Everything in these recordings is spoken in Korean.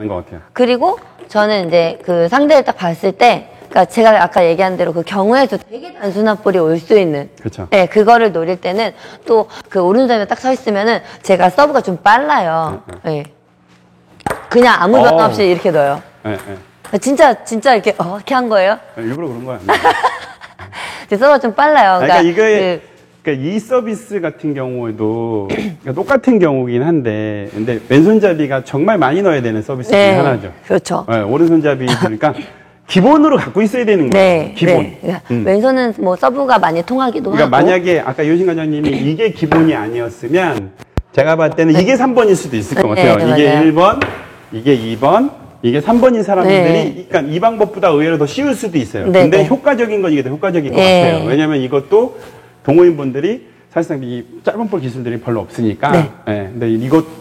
많은 것 같아요. 그리고 저는 이제 그 상대를 딱 봤을 때, 그러니까 제가 아까 얘기한 대로 그 경우에서 되게 단순한 볼이 올 수 있는. 그렇죠. 네, 그거를 노릴 때는 또 그 오른손에 딱 서 있으면은 제가 서브가 좀 빨라요. 네. 그냥 아무 변화 없이 이렇게 넣어요. 네, 네. 진짜 이렇게 한 거예요? 일부러 그런 거야. 제 서브가 좀 빨라요. 그러니까 이거에 그러니까 이 서비스 같은 경우에도 그러니까 똑같은 경우긴 한데, 근데 왼손잡이가 정말 많이 넣어야 되는 서비스 중에 네, 하나죠. 그렇죠. 네, 오른손잡이 그러니까 기본으로 갖고 있어야 되는 거예요. 네, 기본. 네. 그러니까 왼손은 뭐 서브가 많이 통하기도 그러니까 하고. 만약에 아까 요신 과장님이 이게 기본이 아니었으면 제가 봤을 때는 이게 3번일 수도 있을 것 같아요. 네, 이게 맞아요. 1번, 이게 2번, 이게 3번인 사람들이 네. 그러니까 이 방법보다 의외로 더 쉬울 수도 있어요. 네, 근데 네. 효과적인 건 이게 더 효과적인 것 네. 같아요. 왜냐하면 이것도 동호인분들이 사실상 이 짧은 볼 기술들이 별로 없으니까. 네. 네. 근데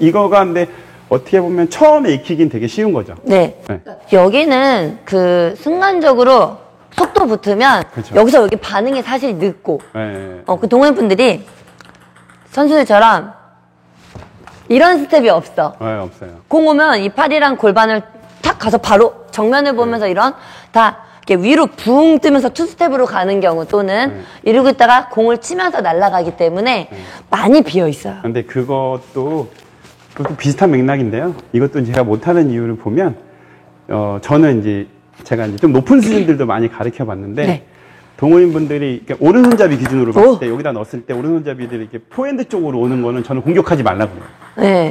이거가 근데 어떻게 보면 처음에 익히긴 되게 쉬운 거죠. 네. 네. 여기는 그 순간적으로 속도 붙으면 그렇죠. 여기서 여기 반응이 사실 늦고 네. 그 동호인분들이 선수들처럼 이런 스텝이 없어. 네, 없어요. 공 오면 이 팔이랑 골반을 탁 가서 바로 정면을 보면서 이런 다 이렇게 위로 붕 뜨면서 투스텝으로 가는 경우 또는 이러고 있다가 공을 치면서 날아가기 때문에 많이 비어 있어요. 근데 그것도 비슷한 맥락인데요. 이것도 제가 못하는 이유를 보면, 저는 이제 제가 이제 좀 높은 수준들도 많이 가르쳐 봤는데, 네. 동호인분들이 이렇게 오른손잡이 기준으로 봤을 때 여기다 넣었을 때 오른손잡이들이 이렇게 포핸드 쪽으로 오는 거는 저는 공격하지 말라고 해요. 네,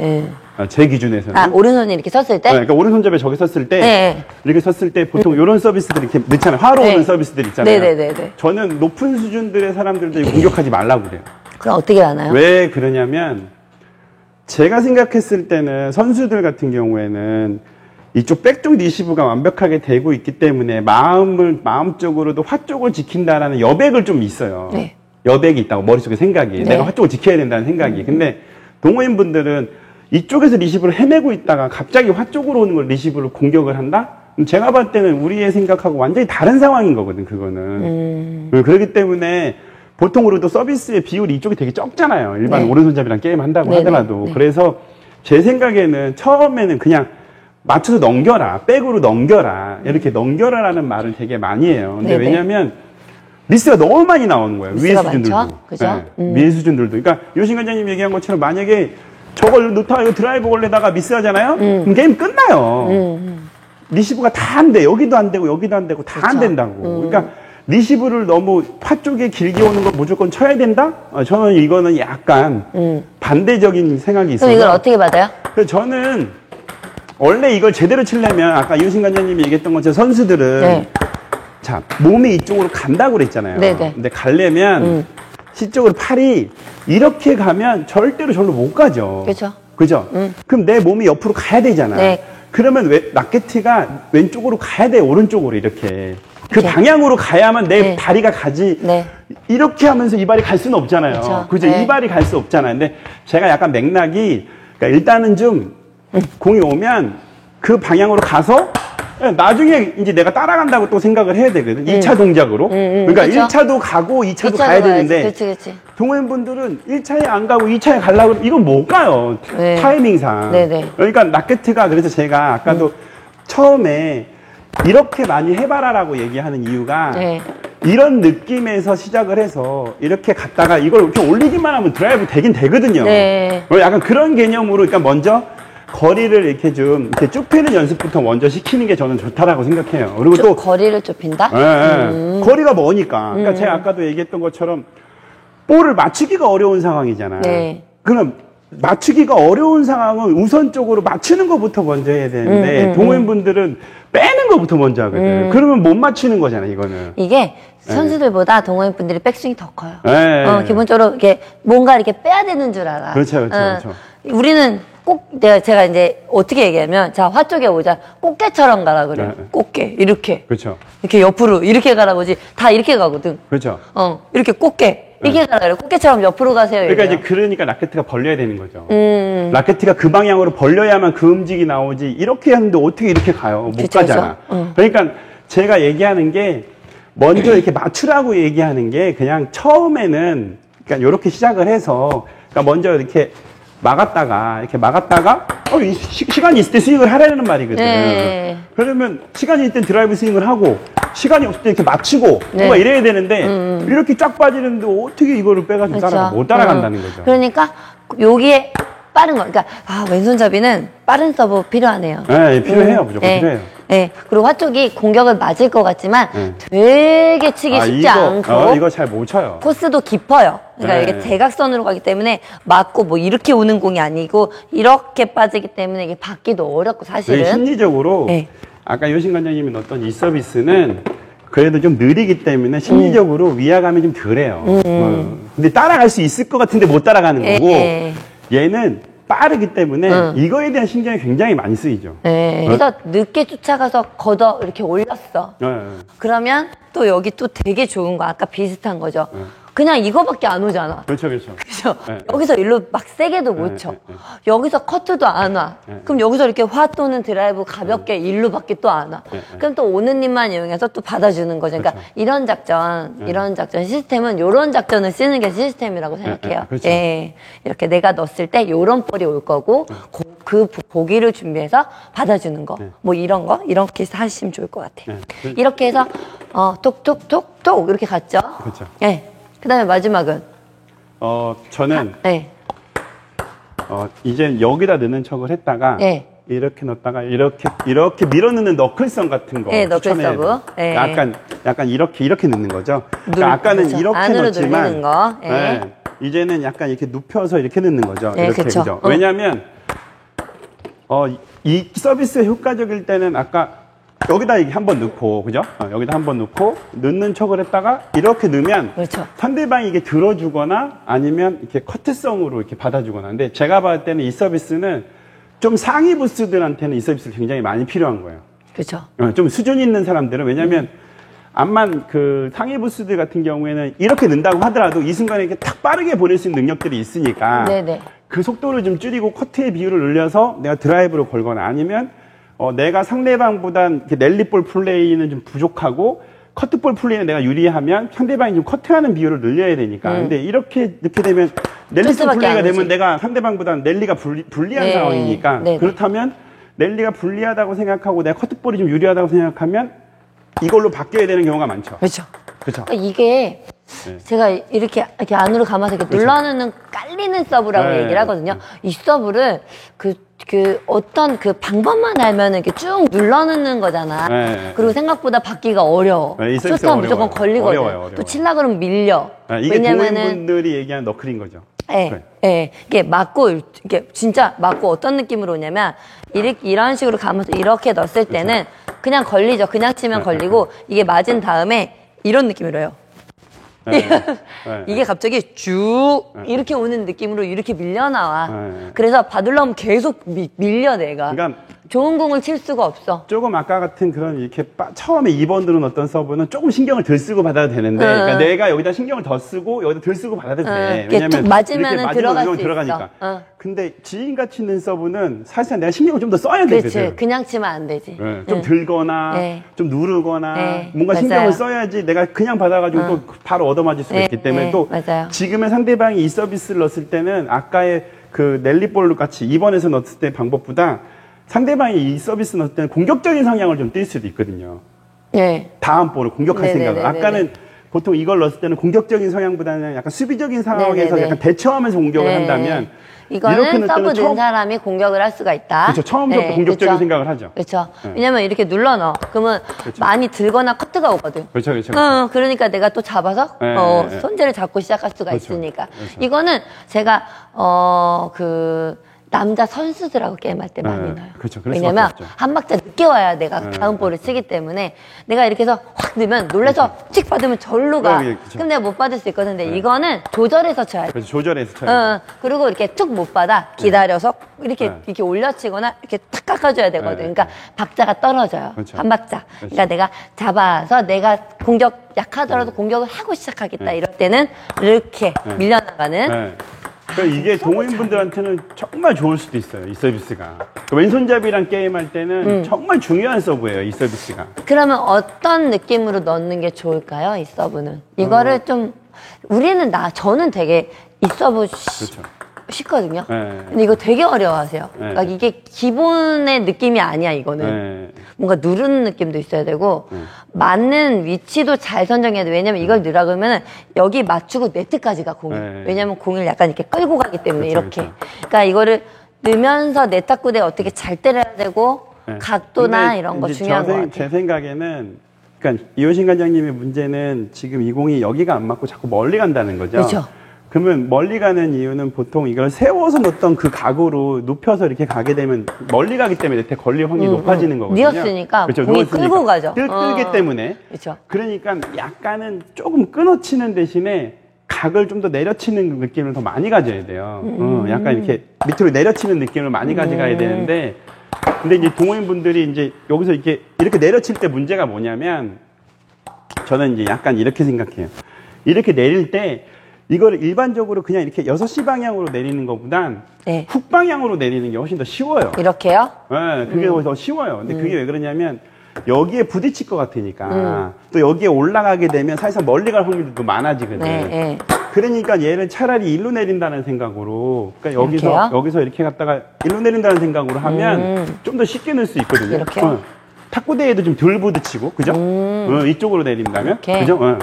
네. 제 기준에서는. 아, 오른손이 이렇게 섰을 때? 그러니까 오른손잡이 저기 섰을 때, 네. 이렇게 섰을 때 보통 이런 서비스들 이렇게 넣잖아요. 화로 네. 오는 서비스들 있잖아요. 네네네네. 저는 높은 수준들의 사람들도 공격하지 말라고 그래요. 그럼 어떻게 하나요? 왜 그러냐면, 제가 생각했을 때는 선수들 같은 경우에는 이쪽 백쪽 리시브가 완벽하게 되고 있기 때문에 마음적으로도 화 쪽을 지킨다라는 여백을 좀 있어요. 네. 여백이 있다고 머릿속에 생각이. 네. 내가 화 쪽을 지켜야 된다는 생각이. 근데 동호인분들은 이쪽에서 리시브를 헤매고 있다가 갑자기 화 쪽으로 오는 걸 리시브를 공격을 한다? 그럼 제가 봤을 때는 우리의 생각하고 완전히 다른 상황인 거거든, 그거는. 그렇기 때문에 보통으로도 서비스의 비율이 이쪽이 되게 적잖아요. 일반 네. 오른손잡이랑 게임 한다고 네네. 하더라도. 네. 그래서 제 생각에는 처음에는 그냥 맞춰서 넘겨라. 백으로 넘겨라. 이렇게 넘겨라라는 말을 되게 많이 해요. 근데 네네. 왜냐면 미스가 너무 많이 나오는 거예요. 위의 미스가 수준들도. 많죠? 그죠? 위의 수준들도. 그러니까 요신 관장님 얘기한 것처럼 만약에 저걸 놓다가 이거 드라이브 걸려다가 미스하잖아요? 그럼 게임 끝나요. 리시브가 다 안 돼. 여기도 안 되고 여기도 안 되고 다 안 그쵸. 된다고. 그러니까 리시브를 너무 파 쪽에 길게 오는 거 무조건 쳐야 된다? 저는 이거는 약간 반대적인 생각이 있어요. 그럼 이걸 어떻게 받아요? 그래서 저는 원래 이걸 제대로 치려면 아까 유신 관장님이 얘기했던 것처럼 선수들은 네. 자, 몸이 이쪽으로 간다고 그랬잖아요. 네네. 근데 가려면 시쪽으로 팔이 이렇게 가면 절대로 절로 못 가죠. 그죠. 그죠? 그럼 내 몸이 옆으로 가야 되잖아. 네. 그러면 라켓티가 왼쪽으로 가야 돼, 오른쪽으로 이렇게. 그 이렇게. 방향으로 가야만 내 네. 다리가 가지. 네. 이렇게 하면서 이 발이 갈 수는 없잖아요. 그쵸. 그죠? 네. 이 발이 갈 수 없잖아요. 근데 제가 약간 맥락이, 그러니까 일단은 좀 공이 오면 그 방향으로 가서 나중에 이제 내가 따라간다고 또 생각을 해야 되거든. 2차 동작으로. 그러니까 그쵸. 1차도 가고 2차도 2차도 가야 가야지. 되는데 그치. 동호인분들은 1차에 안 가고 2차에 가려고 그러면 이건 못 가요. 네. 타이밍상. 네네. 그러니까 라켓트가 그래서 제가 아까도 처음에 이렇게 많이 해봐라라고 얘기하는 이유가 네. 이런 느낌에서 시작을 해서 이렇게 갔다가 이걸 이렇게 올리기만 하면 드라이브 되긴 되거든요. 네. 약간 그런 개념으로 그러니까 먼저 거리를 이렇게 좀 이렇게 쭉 패는 연습부터 먼저 시키는 게 저는 좋다라고 생각해요. 그리고 또 거리를 좁힌다? 거리가 머니까. 그러니까 제가 아까도 얘기했던 것처럼 볼을 맞추기가 어려운 상황이잖아. 네. 그럼 맞추기가 어려운 상황은 우선적으로 맞추는 것부터 먼저 해야 되는데 동호인분들은 빼는 것부터 먼저 하거든. 그러면 못 맞추는 거잖아, 이거는. 이게 선수들보다 동호인분들이 백스윙이 더 커요. 네. 기본적으로 이렇게 뭔가 이렇게 빼야 되는 줄 알아. 그렇죠. 우리는 꼭 제가 이제 어떻게 얘기하면 자, 화 쪽에 오자. 꽃게처럼 가라 그래. 네. 꽃게 이렇게. 그렇죠. 이렇게 옆으로 이렇게 가라고 하지. 다 이렇게 가거든. 그렇죠. 이렇게 꽃게. 이렇게 가라 그래. 꽃게처럼 옆으로 가세요. 그러니까 이래요. 이제 그러니까 라켓트가 벌려야 되는 거죠. 라켓트가 그 방향으로 벌려야만 그 움직이 나오지. 이렇게 하는데 어떻게 이렇게 가요? 못 그쵸, 가잖아. 그러니까 제가 얘기하는 게 먼저 이렇게 맞추라고 얘기하는 게 그냥 처음에는 그러니까 이렇게 시작을 해서 그러니까 먼저 이렇게 막았다가 시간이 있을 때 스윙을 하라는 말이거든. 네. 그러면 시간이 있을 때 드라이브 스윙을 하고 시간이 없을 때 이렇게 맞추고 네. 뭔가 이래야 되는데 이렇게 쫙 빠지는데 어떻게 이거를 빼가지고 그렇죠. 못 따라간다는 거죠. 그러니까 여기에 빠른 거. 그러니까 왼손잡이는 빠른 서브 필요하네요. 네, 필요해요. 무조건 필요해요. 네. 그리고 화쪽이 공격을 맞을 것 같지만 되게 치기 쉽지 않고 이거 잘 못 쳐요. 코스도 깊어요. 그러니까 이게 대각선으로 가기 때문에 맞고 뭐 이렇게 오는 공이 아니고 이렇게 빠지기 때문에 이게 받기도 어렵고 사실은. 심리적으로 네. 아까 요신 관장님이 넣었던 이 서비스는 그래도 좀 느리기 때문에 심리적으로 위화감이 좀 덜해요. 근데 따라갈 수 있을 것 같은데 못 따라가는 거고 얘는 빠르기 때문에 이거에 대한 신경이 굉장히 많이 쓰이죠. 네. 그래서 늦게 쫓아가서 걷어 이렇게 올렸어. 그러면 또 여기 또 되게 좋은 거 아까 비슷한 거죠. 그냥 이거밖에 안 오잖아. 그렇죠, 그렇죠. 그죠? 여기서 일로 막 세게도 못 쳐. 여기서 커트도 안 와. 그럼 여기서 이렇게 화 또는 드라이브 가볍게 일루밖에 또 안 와. 그럼 또 오는 힘만 이용해서 또 받아주는 거죠. 그러니까 이런 작전 시스템은 이런 작전을 쓰는 게 시스템이라고 생각해요. 그렇죠. 예. 이렇게 내가 넣었을 때 이런 볼이 올 거고 그 보기를 준비해서 받아주는 거. 뭐 이런 거 이렇게 해서 하시면 좋을 것 같아요. 이렇게 해서 톡톡톡톡 이렇게 갔죠. 그렇죠. 예. 그다음에 마지막은 저는 네. 이제 여기다 넣는 척을 했다가 네. 이렇게 넣었다가 이렇게 밀어넣는 너클성 같은 거 네, 너클 추천해야 서브. 돼요. 네. 약간 이렇게 넣는 거죠. 그러니까 아까는 그렇죠. 이렇게 안으로 넣었지만 눌리는 거. 네. 네, 이제는 약간 이렇게 눕혀서 이렇게 넣는 거죠. 네, 이렇게 그쵸. 그죠? 왜냐하면 이 서비스가 효과적일 때는 아까 여기다 한번 넣고, 그죠? 여기다 한번 넣고, 넣는 척을 했다가, 이렇게 넣으면, 그렇죠. 상대방이 이게 들어주거나, 아니면 이렇게 커트성으로 이렇게 받아주거나. 근데 제가 봤을 때는 이 서비스는 좀 상위 부스들한테는 이 서비스가 굉장히 많이 필요한 거예요. 그렇죠. 좀 수준 있는 사람들은, 왜냐면, 암만 그 상위 부스들 같은 경우에는 이렇게 넣는다고 하더라도 이 순간에 이렇게 탁 빠르게 보낼 수 있는 능력들이 있으니까, 네네. 그 속도를 좀 줄이고 커트의 비율을 늘려서 내가 드라이브로 걸거나 아니면 내가 상대방보다 랠리볼 플레이는 좀 부족하고 커트볼 플레이는 내가 유리하면 상대방이 좀 커트하는 비율을 늘려야 되니까. 근데 이렇게 되면 랠리볼 플레이가 되면 내가 상대방보다 랠리가 불리한 네. 상황이니까. 네네. 그렇다면 랠리가 불리하다고 생각하고 내가 커트볼이 좀 유리하다고 생각하면 이걸로 바뀌어야 되는 경우가 많죠. 그렇죠. 그렇죠. 그러니까 이게 제가 이렇게 안으로 감아서 이렇게 눌러넣는 깔리는 서브라고 네. 얘기를 하거든요. 이 서브를 어떤 그 방법만 알면 이렇게 쭉 눌러넣는 거잖아. 네. 그리고 생각보다 받기가 어려워. 네, 이 서비스가 쇼트하면 무조건 어려워요. 걸리거든. 어려워요. 또 칠라 그러면 밀려. 이게 왜냐면은 동호인분들이 얘기하는 너클인 거죠. 예, 예. 이게 맞고, 이게 진짜 맞고 어떤 느낌으로 오냐면, 이런 식으로 감아서 이렇게 넣었을 때는 그냥 걸리죠. 그냥 치면 걸리고, 이게 맞은 다음에 이런 느낌으로 해요. 이게 갑자기 쭉 이렇게 오는 느낌으로 이렇게 밀려나와. 그래서 받으려면 계속 밀려, 내가. 그러니까 좋은 공을 칠 수가 없어. 조금 아까 같은 그런 이렇게 처음에 2번으로 넣었던 서브는 조금 신경을 덜 쓰고 받아도 되는데 그러니까 내가 여기다 신경을 더 쓰고 여기다 덜 쓰고 받아도 돼. 왜냐면 맞으면은 이렇게 들어갈 수 들어가니까. 있어. 근데 지인같이 넣는 서브는 사실상 내가 신경을 좀 더 써야 그렇지. 되거든. 그냥 치면 안 되지. 좀 들거나 네. 좀 누르거나 네, 뭔가 맞아요. 신경을 써야지 내가 그냥 받아가지고 또 바로 얻어맞을 수가 있기 때문에 또 맞아요. 지금의 상대방이 이 서비스를 넣었을 때는 아까의 그 랠리볼 같이 2번에서 넣었을 때 방법보다 상대방이 이 서비스 넣을 때는 공격적인 성향을 좀 띌 수도 있거든요. 네. 다음 볼을 공격할 네네네네네. 생각을. 아까는 보통 이걸 넣었을 때는 공격적인 성향보다는 약간 수비적인 상황에서 네네네. 약간 대처하면서 공격을 한다면 이렇게 이거는 넣을 서브 때는 든 사람이 공격을 할 수가 있다. 그렇죠. 처음부터 공격적인 그쵸. 생각을 하죠. 그렇죠. 왜냐면 이렇게 눌러 넣어. 그러면 많이 들거나 커트가 오거든. 그렇죠, 그렇죠. 그러니까 내가 또 잡아서 손재를 잡고 시작할 수가 그렇죠. 있으니까. 그렇죠. 이거는 제가 남자 선수들하고 게임할 때 많이 넣어요. 그렇죠. 그럴 왜냐면 수밖에 없죠. 한 박자 늦게 와야 내가 다음 볼을 치기 때문에 내가 이렇게 해서 확 넣으면 놀라서 칙 받으면 절로 가. 그렇죠. 그럼 내가 못 받을 수 있거든. 근데 이거는 조절해서 쳐야 돼. 그래서 조절해서 쳐야 그리고 이렇게 툭 못 받아 기다려서 이렇게 올려치거나 이렇게 탁 깎아줘야 되거든. 그러니까 박자가 떨어져요. 그렇죠. 한 박자. 그러니까 내가 잡아서 내가 공격 약하더라도 공격을 하고 시작하겠다. 이럴 때는 이렇게 밀려나가는. 그러니까 이게 동호인분들한테는 정말 좋을 수도 있어요. 이 서비스가. 왼손잡이랑 게임할 때는 정말 중요한 서브예요. 이 서비스가. 그러면 어떤 느낌으로 넣는 게 좋을까요? 이 서브는. 이거를 좀 저는 되게 이 서브 그렇죠. 쉽거든요. 네. 근데 이거 되게 어려워하세요. 네. 그러니까 이게 기본의 느낌이 아니야, 이거는. 네. 뭔가 누르는 느낌도 있어야 되고, 맞는 위치도 잘 선정해야 돼. 왜냐면 이걸 넣으라 그러면은 여기 맞추고 네트까지 가, 공이. 네. 왜냐면 공을 약간 이렇게 끌고 가기 때문에, 그쵸, 이렇게. 그쵸. 그러니까 이거를 넣으면서 네탁구대 어떻게 잘 때려야 되고, 네. 각도나 근데 이런 거 이제 중요한 것 같아요. 제 생각에는, 그러니까 이호신 관장님의 문제는 지금 이 공이 여기가 안 맞고 자꾸 멀리 간다는 거죠. 그렇죠. 그러면 멀리 가는 이유는 보통 이걸 세워서 넣었던 그 각으로 눕혀서 이렇게 가게 되면 멀리 가기 때문에 네트에 걸릴 확률이 높아지는 거거든요. 뉘었으니까 그렇죠. 공이 누웠으니까. 끌고 가죠. 끌기 때문에. 그렇죠. 그러니까 약간은 조금 끊어치는 대신에 각을 좀 더 내려치는 느낌을 더 많이 가져야 돼요. 약간 이렇게 밑으로 내려치는 느낌을 많이 가져가야 되는데, 근데 이제 동호인분들이 이제 여기서 이렇게 내려칠 때 문제가 뭐냐면, 저는 이제 약간 이렇게 생각해요. 이렇게 내릴 때, 이거를 일반적으로 그냥 이렇게 6시 방향으로 내리는 것보단 네. 훅 방향으로 내리는 게 훨씬 더 쉬워요. 이렇게요? 네, 그게 더 쉬워요. 근데 그게 왜 그러냐면, 여기에 부딪힐 것 같으니까, 또 여기에 올라가게 되면 사실상 멀리 갈 확률도 더 많아지거든. 네, 네. 그러니까 얘를 차라리 일로 내린다는 생각으로, 그러니까 이렇게요? 여기서 이렇게 갔다가 일로 내린다는 생각으로 하면 좀 더 쉽게 넣을 수 있거든요. 이렇게요? 탁구대에도 좀 덜 부딪히고, 그죠? 이쪽으로 내린다면, 이렇게? 그죠?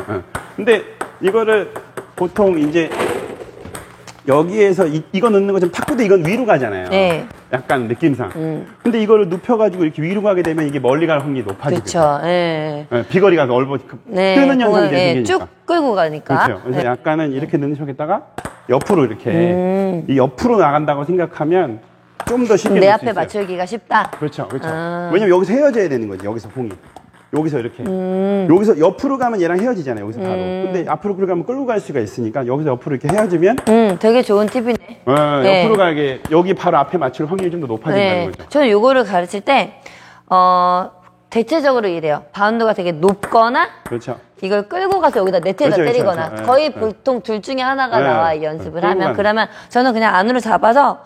근데 이거를 보통 이제 여기에서 이거 넣는 거 좀 탁구대 이건 위로 가잖아요. 네. 약간 느낌상. 근데 이거를 눕혀가지고 이렇게 위로 가게 되면 이게 멀리 갈 확률이 높아지죠. 그렇죠. 예. 비거리가 뜨는 현상이 생기니까. 쭉 끌고 가니까. 그렇죠. 그래서 약간은 이렇게 넣는 척에다가 옆으로 이렇게 이 옆으로 나간다고 생각하면 좀 더 쉽게 내 넣을 수 앞에 있어요. 맞추기가 쉽다. 그렇죠, 그렇죠. 아. 왜냐면 여기서 헤어져야 되는 거지. 여기서 공이. 여기서 이렇게. 여기서 옆으로 가면 얘랑 헤어지잖아요. 여기서 바로. 근데 앞으로 가면 끌고 갈 수가 있으니까 여기서 옆으로 이렇게 헤어지면 되게 좋은 팁이네. 네. 옆으로 가게 여기 바로 앞에 맞출 확률이 좀 더 높아진다는 거죠. 저는 요거를 가르칠 때, 대체적으로 이래요. 바운드가 되게 높거나, 그렇죠. 이걸 끌고 가서 여기다 네트에다 그렇죠, 때리거나, 그렇죠. 거의 네. 보통 둘 중에 하나가 네. 나와, 이 연습을 끌고 하면. 가는. 그러면 저는 그냥 안으로 잡아서,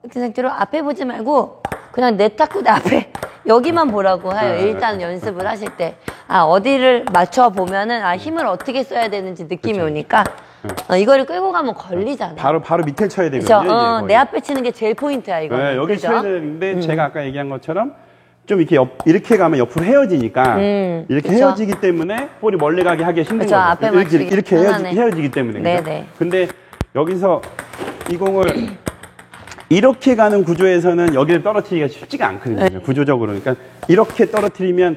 그 상태로 앞에 보지 말고, 그냥 내 탁구대 앞에, 여기만 보라고 해요. 일단 연습을 하실 때. 어디를 맞춰보면은, 힘을 어떻게 써야 되는지 느낌이 그렇죠. 오니까, 이거를 끌고 가면 걸리잖아. 바로 밑에 쳐야 되거든요. 그죠? 이게 거의. 내 앞에 치는 게 제일 포인트야, 이거. 네, 여기 그죠? 쳐야 되는데 제가 아까 얘기한 것처럼 좀 이렇게 가면 옆으로 헤어지니까 이렇게 그쵸. 헤어지기 때문에 볼이 멀리 가게 하기 힘든 그쵸, 거죠. 앞에 맞추기 이렇게 편하네. 헤어지기 때문에. 그죠? 네네. 근데 여기서 이 공을 이렇게 가는 구조에서는 여기를 떨어뜨리기가 쉽지가 않거든요. 네. 구조적으로. 그러니까 이렇게 떨어뜨리면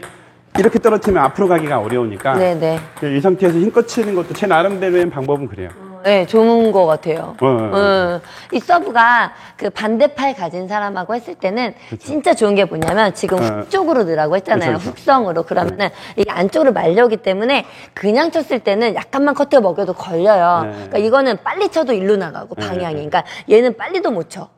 앞으로 가기가 어려우니까 네네. 이 상태에서 힘껏 치는 것도 제 나름대로의 방법은 그래요. 네, 좋은 것 같아요. 네. 이 서브가 그 반대팔 가진 사람하고 했을 때는 진짜 좋은 게 뭐냐면 지금 훅 쪽으로 넣으라고 했잖아요. 그쵸. 훅성으로. 그러면은 이게 안쪽으로 말려오기 때문에 그냥 쳤을 때는 약간만 커트 먹여도 걸려요. 네. 그러니까 이거는 빨리 쳐도 일로 나가고 방향이. 그러니까 얘는 빨리도 못 쳐.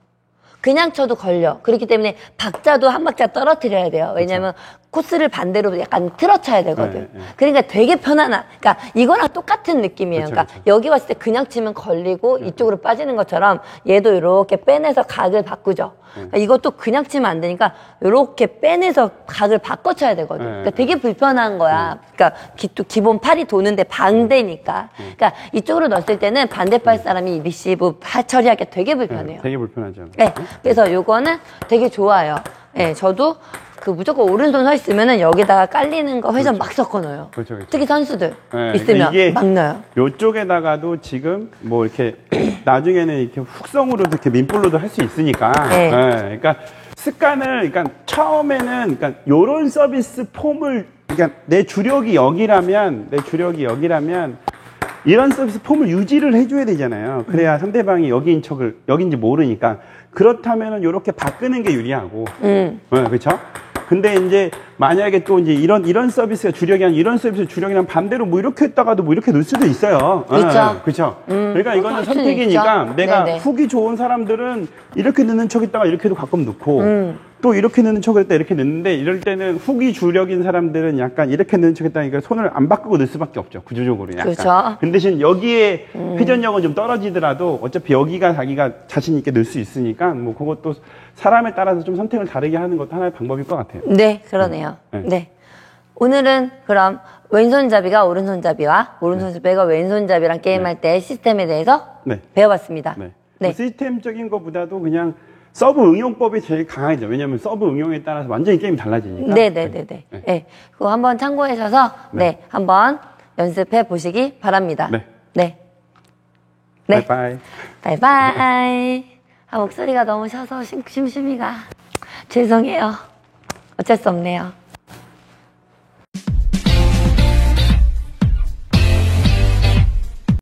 그냥 쳐도 걸려. 그렇기 때문에 박자도 한 박자 떨어뜨려야 돼요. 왜냐면 코스를 반대로 약간 틀어쳐야 되거든. 네. 그러니까 되게 편안한, 그러니까 이거랑 똑같은 느낌이에요. 그쵸, 그러니까 그쵸. 여기 왔을 때 그냥 치면 걸리고 이쪽으로 빠지는 것처럼 얘도 이렇게 빼내서 각을 바꾸죠. 그러니까 이것도 그냥 치면 안 되니까 이렇게 빼내서 각을 바꿔 쳐야 되거든. 그러니까 되게 불편한 거야. 그러니까 또 기본 팔이 도는데 방대니까. 그러니까 이쪽으로 넣었을 때는 반대팔 사람이 리시브 처리하기 되게 불편해요. 되게 불편하죠. 네, 그래서 요거는 되게 좋아요. 네, 저도 그 무조건 오른손 서 있으면은 여기다가 깔리는 거 회전 막 섞어 넣어요. 그렇죠, 그렇죠. 특히 선수들 네, 있으면 이게 막 넣어요. 요쪽에다가도 지금 뭐 이렇게 나중에는 이렇게 훅성으로도 이렇게 민볼로도 할 수 있으니까. 네. 그러니까 습관을, 그러니까 처음에는, 그러니까 요런 서비스 폼을, 그러니까 내 주력이 여기라면 이런 서비스 폼을 유지를 해줘야 되잖아요. 그래야 상대방이 여기인지 모르니까. 그렇다면은 요렇게 바꾸는 게 유리하고. 그렇죠? 근데 이제 만약에 또 이제 이런 서비스가 주력이 아닌 이런 서비스 주력이랑 반대로 뭐 이렇게 했다가도 뭐 이렇게 넣을 수도 있어요. 그렇죠. 그렇죠. 그러니까 이거는 그럴 수는 선택이니까 있죠. 내가 네네. 훅이 좋은 사람들은 이렇게 넣는 척했다가 이렇게도 가끔 넣고 또 이렇게 넣는 척을 했다 이렇게 넣는데 이럴 때는 훅이 주력인 사람들은 약간 이렇게 넣는 척했다니까 손을 안 바꾸고 넣을 수밖에 없죠. 구조적으로 약간. 그렇죠. 근데 대신 여기에 회전력은 좀 떨어지더라도 어차피 여기가 자기가 자신 있게 넣을 수 있으니까 뭐 그것도 사람에 따라서 좀 선택을 다르게 하는 것도 하나의 방법일 것 같아요. 네, 그러네요. 네. 네. 오늘은 그럼 왼손잡이가 오른손잡이와 오른손잡이가 왼손잡이랑 게임할 때 시스템에 대해서 네. 배워봤습니다. 네. 네. 시스템적인 것보다도 그냥 서브 응용법이 제일 강하죠. 왜냐하면 서브 응용에 따라서 완전히 게임이 달라지니까. 네네네네. 네. 네. 그거 한번 참고하셔서, 네. 한번 연습해 보시기 바랍니다. 네. 네. 네. 바이바이. 바이바이. 아, 목소리가 너무 쉬어서 심심이가. 죄송해요. 어쩔 수 없네요.